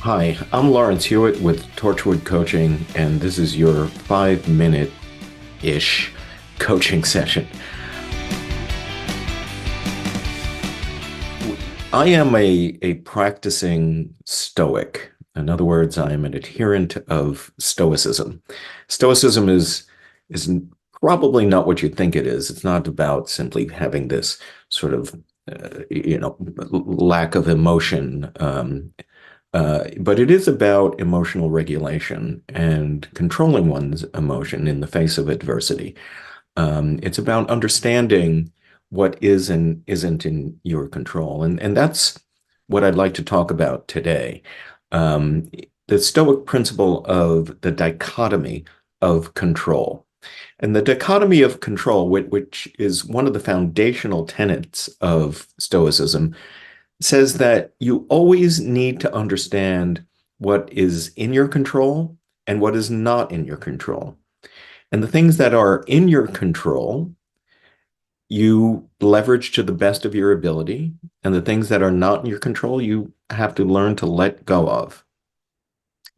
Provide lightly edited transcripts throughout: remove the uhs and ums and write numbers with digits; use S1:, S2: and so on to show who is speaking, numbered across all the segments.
S1: Hi, I'm Lawrence Hewitt with Torchwood Coaching, and this is your 5-minute-ish coaching session. I am a practicing Stoic. In other words, I am an adherent of Stoicism. Stoicism is probably not what you think it is. It's not about simply having this sort of lack of emotion. But it is about emotional regulation and controlling one's emotion in the face of adversity. It's about understanding what is and isn't in your control. And that's what I'd like to talk about today. Um, the Stoic principle of the dichotomy of control. And the dichotomy of control, which is one of the foundational tenets of Stoicism, says that you always need to understand what is in your control and what is not in your control. And the things that are in your control, you leverage to the best of your ability. And the things that are not in your control, you have to learn to let go of,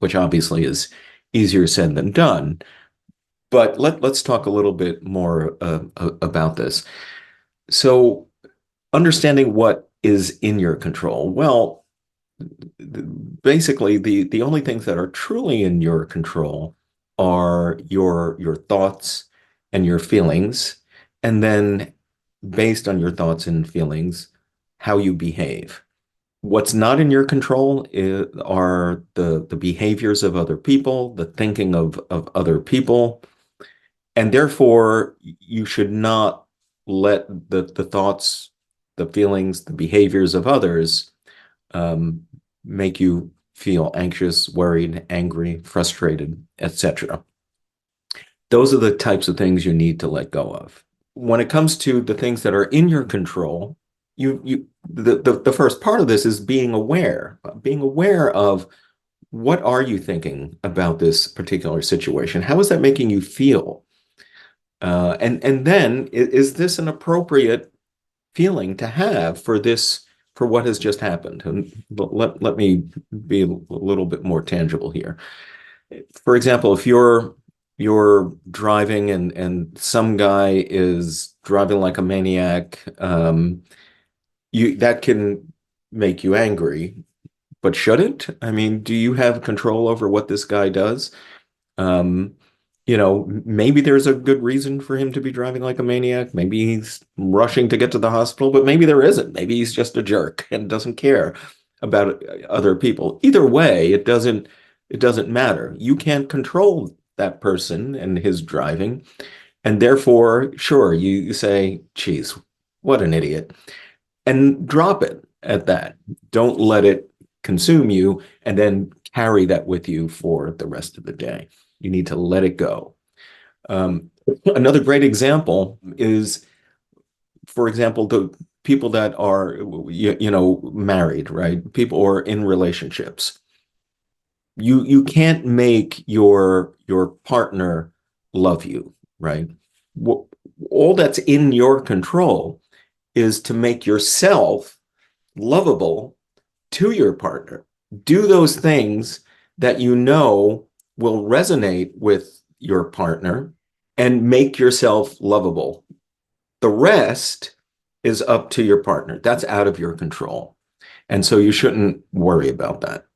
S1: which obviously is easier said than done. But let's talk a little bit more about this. So, understanding what is in your control. Well, basically the only things that are truly in your control are your thoughts and your feelings, and then based on your thoughts and feelings, how you behave. What's not in your control are the behaviors of other people, the thinking of other people, and therefore you should not let the thoughts, the feelings, the behaviors of others um, make you feel anxious, worried, angry, frustrated, etc. Those are the types of things you need to let go of. When it comes to the things that are in your control, the first part of this is being aware of what are you thinking about this particular situation? How is that making you feel? And then is this an appropriate feeling to have for what has just happened? And let me be a little bit more tangible here. For example, if you're driving and some guy is driving like a maniac, you that can make you angry, but shouldn't? I mean, do you have control over what this guy does? Um, maybe there's a good reason for him to be driving like a maniac. Maybe he's rushing to get to the hospital, but maybe there isn't. Maybe he's just a jerk and doesn't care about other people. Either way, it doesn't matter. You can't control that person and his driving, and therefore, sure, you say, "Geez, what an idiot," and drop it at that. Don't let it consume you and then carry that with you for the rest of the day. You need to let it go. Another great example is, for example, the people that are, married, right? People are in relationships. You can't make your partner love you, right? All that's in your control is to make yourself lovable to your partner. Do those things that you know will resonate with your partner and make yourself lovable. The rest is up to your partner. That's out of your control. And so you shouldn't worry about that.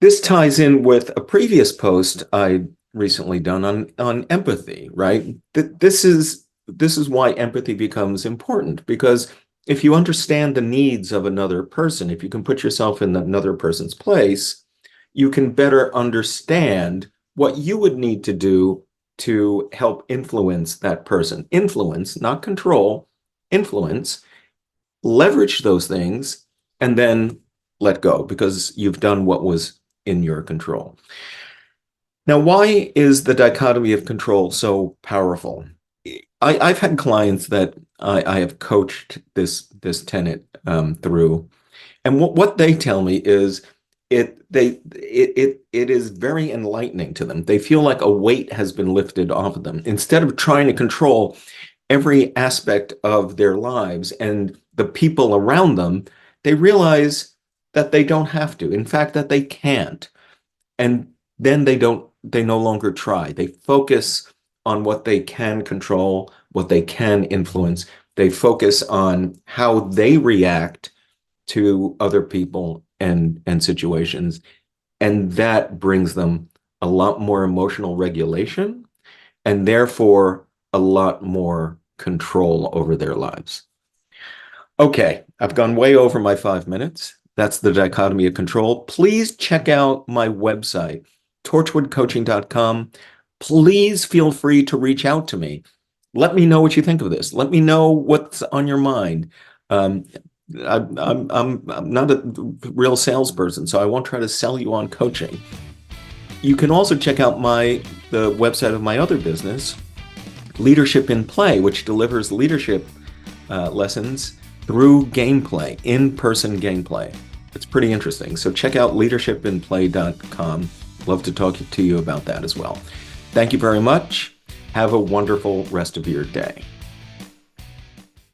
S1: This ties in with a previous post I recently done on empathy, right? This is why empathy becomes important, because if you understand the needs of another person, if you can put yourself in another person's place, you can better understand what you would need to do to help influence that person. Influence, not control, influence, leverage those things, and then let go because you've done what was in your control. Now, why is the dichotomy of control so powerful? I've had clients that I have coached this tenet through, and what they tell me is it is very enlightening to them. They feel like a weight has been lifted off of them. Instead of trying to control every aspect of their lives and the people around them, they realize that they don't have to. In fact, that they can't. And then they no longer try. They focus on what they can control, what they can influence. They focus on how they react to other people and situations. And that brings them a lot more emotional regulation and therefore a lot more control over their lives. Okay, I've gone way over my 5 minutes. That's the dichotomy of control. Please check out my website, torchwoodcoaching.com. Please feel free to reach out to me. Let me know what you think of this. Let me know what's on your mind. Um, I'm not a real salesperson, so I won't try to sell you on coaching. You can also check out the website of my other business, Leadership in Play, which delivers leadership lessons through gameplay, in-person gameplay. It's pretty interesting. So check out leadershipinplay.com. Love to talk to you about that as well. Thank you very much. Have a wonderful rest of your day.